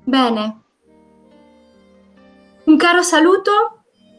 Bene, un caro saluto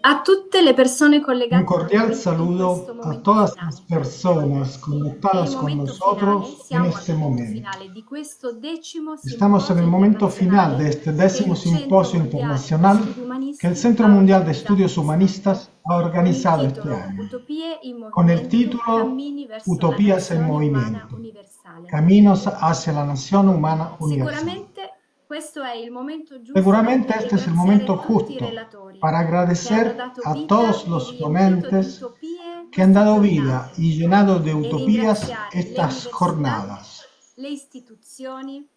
a tutte le persone Un collegate con cordial noi in questo saludo a momento todas las finale. personas È il conectadas con momento finale, nosotros en siamo al este momento momento. finale di questo 10° Estamos en simposio el momento final de internazionale este che 10º il Centro Simposio Mondiale di Internacional Studi que el Umanisti Centro ha Mundial de organizzato Estudios quest'anno, Humanistas ha con il organizado este titolo año, Utopie in con el movimento, título cammini verso la Utopías en nazione umana Movimiento, universale. Caminos hacia la Nación Humana Universal. Sicuramente questo è il momento giusto Seguramente per este es el momento ringraziare tutti i justo relatori para che hanno agradecer dato a vita todos e los riempito di ponentes utopie que han queste dado vida giornate y llenado de e utopías ringraziare le estas università, jornadas. le istituzioni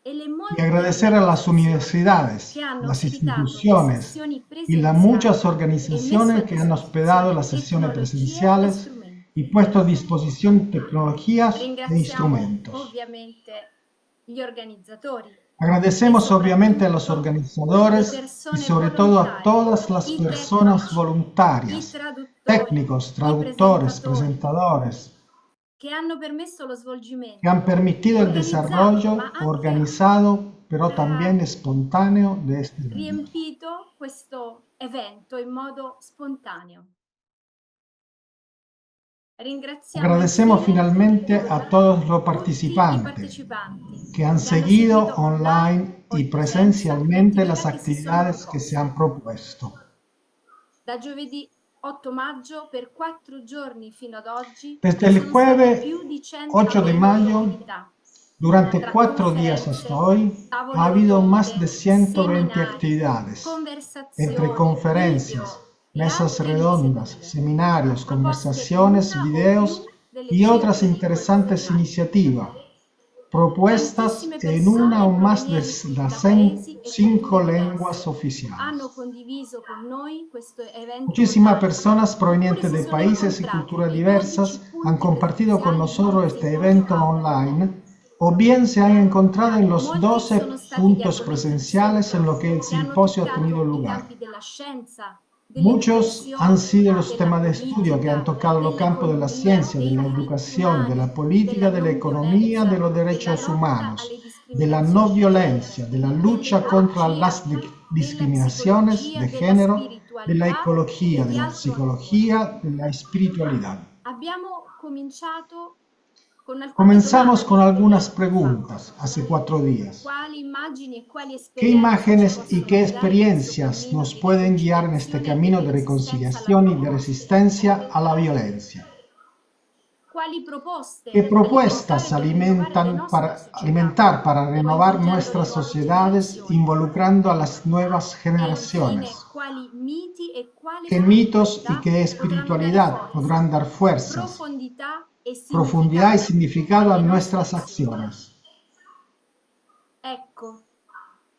e le Y molte agradecer a las organizzazioni universidades, che hanno las ospitato le instituciones sessioni y las muchas presenziali e messo a organizaciones que han hospedado disposizione las sesiones tecnologie e presenciales y strumenti. puesto a disposición tecnologías e Ringraziamo instrumentos. ovviamente gli organizzatori e Agradecemos obviamente a los soprattutto le organizadores y persone sobre todo a volontarie, todas las i personas tecnici, i voluntarias, traduttori, técnicos, i traductores, presentatori, presentadores, che hanno permesso lo que han svolgimento permitido el organizzato, ma desarrollo anche organizado, pero también espontáneo de este evento. riempito questo evento in modo spontaneo. Ringraziamo Agradecemos infine finalmente a todos los tutti i participantes partecipanti que han che hanno seguido seguito online online o y in presenza le presencialmente las attività che si sono actividades que se proposte. han propuesto. Da giovedì 8 maggio per 4 giorni fino ad oggi Desde ci el sono state jueves più di 8 de 120 mayo, attività, durante tra 4 días hasta conferenze, hoy, ha tavole habido más rotonde, de 120 seminari, actividades, entre conversazioni, conferencias, video e mesas altre redondas, iniziative, seminarios, proposte in conversaciones, una o più videos delle y otras 5 lingue interesantes ufficiali. iniciativas, propuestas Tantissime en una persone o más de provenienti da las paesi e 5 culture lenguas diverse hanno oficiales. condiviso con noi questo evento Muchísimas online, personas oppure provenientes si de sono países y incontrati culturas nei 12 diversas han punti compartido con presenziali di nosotros questo este evento simposio. online o bien se han encontrado en los Molti 12 sono stati gli puntos argomenti di presenciales en spunto los que el che hanno simposio ha tenido toccato i lugar. campi della scienza, Muchos han dell'educazione, sido los della temas de estudio que han politica, tocado los campos de la dell'economia, ciencia, de dei la diritti educación, de umani, la política, della de la non economía, de violenza, los della derechos lotta alle humanos, de la discriminazioni no di genere, violencia, de la lucha contra dell'ecologia, las della discriminaciones psicologia, de della género, de la spiritualità e ecología, de di la altro ancora. psicología, de la espiritualidad. Abbiamo cominciato con alcune Comenzamos con domande algunas tempo fa. preguntas hace 4 días. Quali immagini e quali ¿Qué esperienze ci imágenes y possono qué guidare in questo experiencias cammino nos di pueden guiar en este riconciliazione e camino di de resistenza alla reconciliación y de violenza? resistencia a la violencia? Quali ¿Qué proposte alimentare propuestas per rinnovare le alimentan nostre para società, alimentar para renovar coinvolgendo le nuestras nuove sociedades, generazioni? involucrando a las nuevas E infine, generaciones? quali miti e quale ¿Qué mitos y spiritualità qué potranno dare espiritualidad forza, podrán dar fuerzas, profondità e profundidad y significato significado a alle nostre nuestras azioni? acciones? Ecco,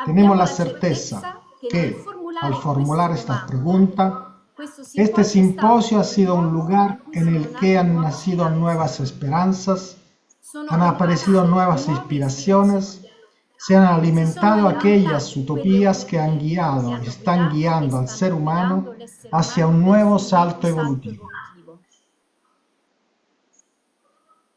Tenemos abbiamo la la certeza certeza che nel que, al formulare queste formular esta domande, pregunta, questo este simposio è stato simposio ha un sido un luogo in lugar cui en sono el que nate han nuove nacido speranze, nuevas esperanzas, sono han aparecido comparse nuevas nuove inspiraciones, ispirazioni, se han si sono alimentado aquellas alimentate quelle utopías que han utopie che guiado y hanno están guidato e guiando al stanno ser guidando humano l'essere hacia umano un verso nuevo un nuovo salto salto evolutivo. evolutivo.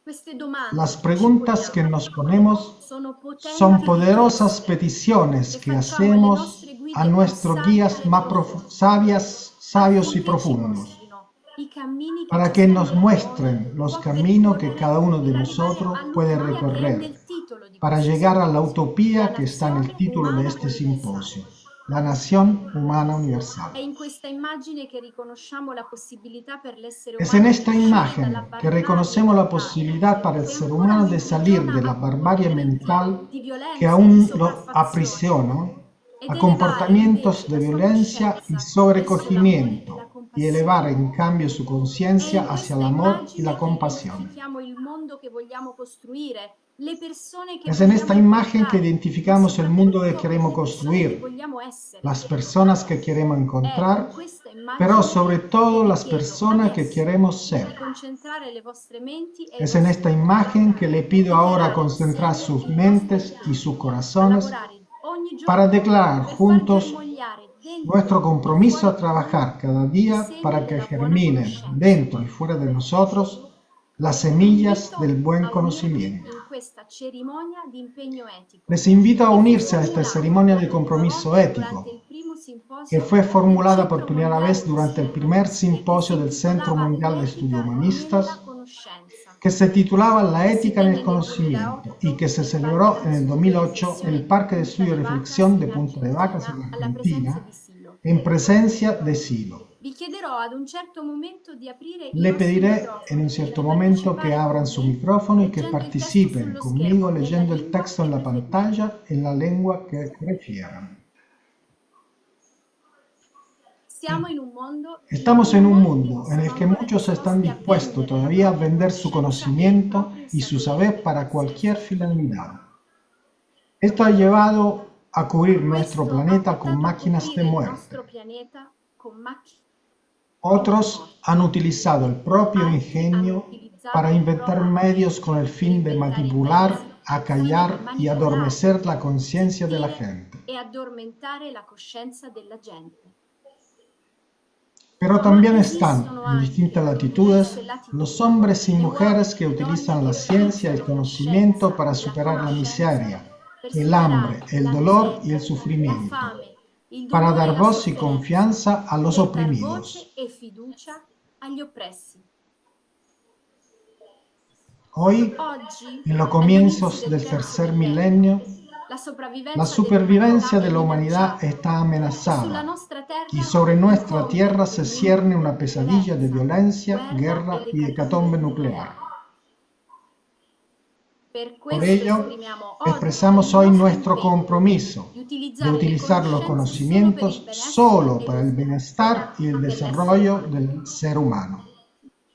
Queste Las domande che ci preguntas que poniamo nos ponemos sono son potenti poderosas richieste peticiones che que facciamo alle hacemos nostre a guide più nuestros sagge guías e más profonde, sabios y affinché ci profundos, mostrino i cammini che para que nos ciascuno di noi muestren los può caminos que percorrere cada uno de per arrivare nosotros puede all'utopia che è recorrer, nel titolo di para questo llegar a la simposio, la utopía que está en el nazione título de umana este universale. simposio, la nación humana universal. È in questa immagine che riconosciamo la possibilità per l'essere Es en umano di esta uscire dalla imagen que barbarie reconocemos la mentale posibilidad para el che ser ancora lo humano de salir imprigiona de la a barbarie comportamenti mental di que violenza e di aún lo sopraffazione aprisiona ed a elevare comportamientos invece de la sua violencia y coscienza verso l'amore e la sobrecogimiento y elevar compassione. en cambio su È conciencia in hacia questa el amor y la immagine che compasión. identifichiamo il mondo che vogliamo costruire, le persone che Es en esta vogliamo imagen que incontrare, ma identificamos el mundo que soprattutto queremos le persone che construir, vogliamo essere. las personas que queremos È in encontrar, questa pero immagine sobre che todo vi las chiedo personas que adesso queremos di ser. concentrare le vostre menti e i Es en vostri esta cuori imagen que le per pido ahora dichiarare concentrar insieme sus il vostro mentes y impegno sus a corazones lavorare ogni para giorno declarar per far juntos germogliare nuestro dentro e compromiso fuori a di noi trabajar cada i día semi para que della buona germinen conoscenza. dentro y fuera de nosotros las Vi semillas invito del buen a unirvi conocimiento. in questa cerimonia di impegno etico. Les invito a unirse a esta ceremonia de compromiso ético, que fue formulada por primera vez durante el primer simposio del Centro Mundial de Estudios Humanistas, que se titulaba La ética en el conocimiento y que se celebró en el 2008 en el Parque de Estudio y Reflexión de Punta de Vacas, en Argentina, en presencia de Silo. Le pediré en un cierto momento que abran su micrófono y que participen conmigo leyendo el texto en la pantalla en la lengua que prefieran. Estamos en un mundo en el que muchos están dispuestos todavía a vender su conocimiento y su saber para cualquier finalidad. Esto ha llevado a cubrir nuestro planeta con máquinas de muerte. Otros han utilizado el propio ingenio para inventar medios con el fin de manipular, acallar y adormecer la conciencia de la gente. Pero también están, en distintas latitudes, los hombres y mujeres que utilizan la ciencia y el conocimiento para superar la miseria, el hambre, el dolor y el sufrimiento, para dar voz y confianza a los oprimidos. Hoy, en los comienzos del tercer milenio, la supervivencia de la humanidad está amenazada y sobre nuestra tierra se cierne una pesadilla de violencia, guerra y hecatombe nuclear. Por ello, expresamos hoy nuestro compromiso de utilizar los conocimientos solo para el bienestar y el desarrollo del ser humano.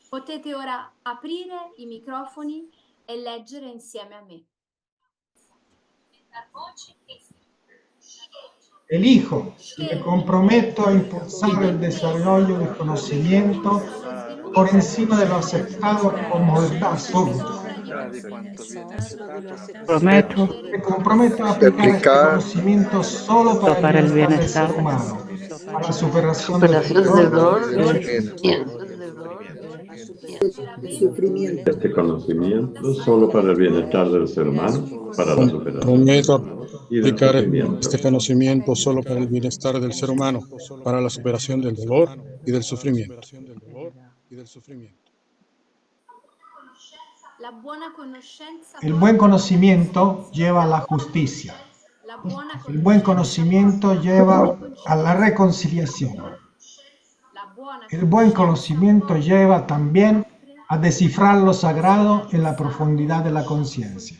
Potete ora aprire I microfoni e leggere insieme a me. Elijo y me comprometo a impulsar el desarrollo del conocimiento por encima de lo aceptado como verdad absoluta. Me comprometo a aplicar este conocimiento solo para el bienestar del ser humano, para la superación del dolor el sufrimiento. Este conocimiento solo para el bienestar del ser humano, para la superación. Prometo aplicar este conocimiento solo para el bienestar del ser humano, para la superación del dolor y del sufrimiento. El buen conocimiento lleva a la justicia. El buen conocimiento lleva a la reconciliación. El buen conocimiento lleva también a descifrar lo sagrado en la profundidad de la conciencia.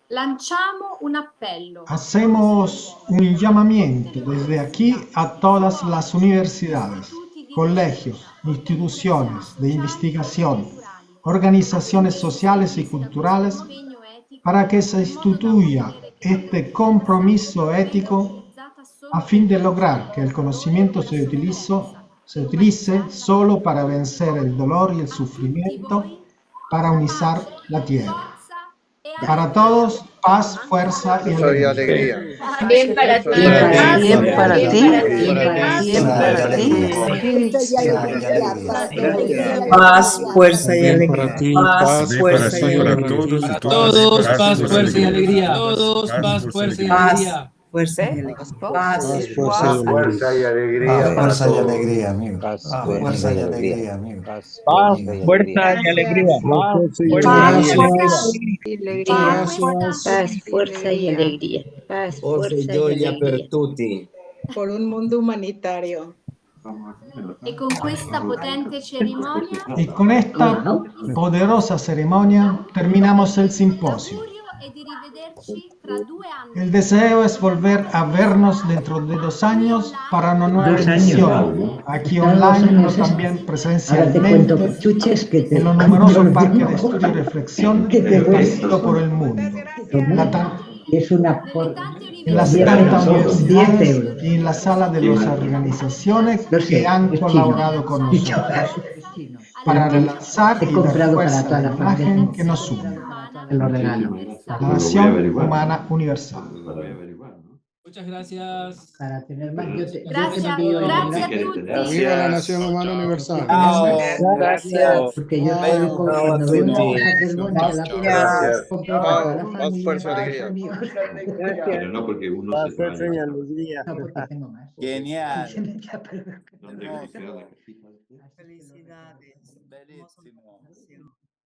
Lanciamo un appello. Hacemos un llamamiento desde aquí a todas las universidades, colegios, instituciones de investigación, organizaciones sociales y culturales para que se instituya este compromiso ético a fin de lograr que el conocimiento se utilice solo para vencer el dolor y el sufrimiento, para unizar la tierra. Para todos, paz, fuerza y alegría. Bien para ti. Bien para ti. Bien para ti. Paz, fuerza y alegría. Para ti, Paz, fuerza y para alegría. todos y Todos, paz, fuerza y alegría. Todos, paz, fuerza y alegría. Fuerza y alegría. Paz, Fuerza y alegría. Fuerza y alegría, amigo. Fuerza y alegría, amigo. Paz, fuerza y alegría. Paz, fuerza y alegría. Paz, fuerza y alegría. por un mundo humanitario. E con questa potente cerimonia Y con esta poderosa ceremonia terminamos el simposio. è di rivederci tra 2 anni. El deseo es volver a vernos dentro de 2 años para una nueva edición, aquí online, pero también presencialmente, en los numerosos parques de estudio y reflexión repartidos por el mundo. En las tantas universidades y en la sala de las organizaciones que han colaborado con nosotros para relanzar y dar fuerza a la imagen que nos une. La nación humana universal. Muchas gracias. Para tener más, Gracias, gracias a tutti. Viva la nación humana universal. Gracias. porque yo cuando veo una caja del monte a la Gracias. compro para toda la Paz, familia, fuerza, para alegría. los amigos. Pero no porque uno se trae. No, porque tengo más. Genial. Ya, pero- ¿Dónde queda la cajita? Felicidades. Bellísimo.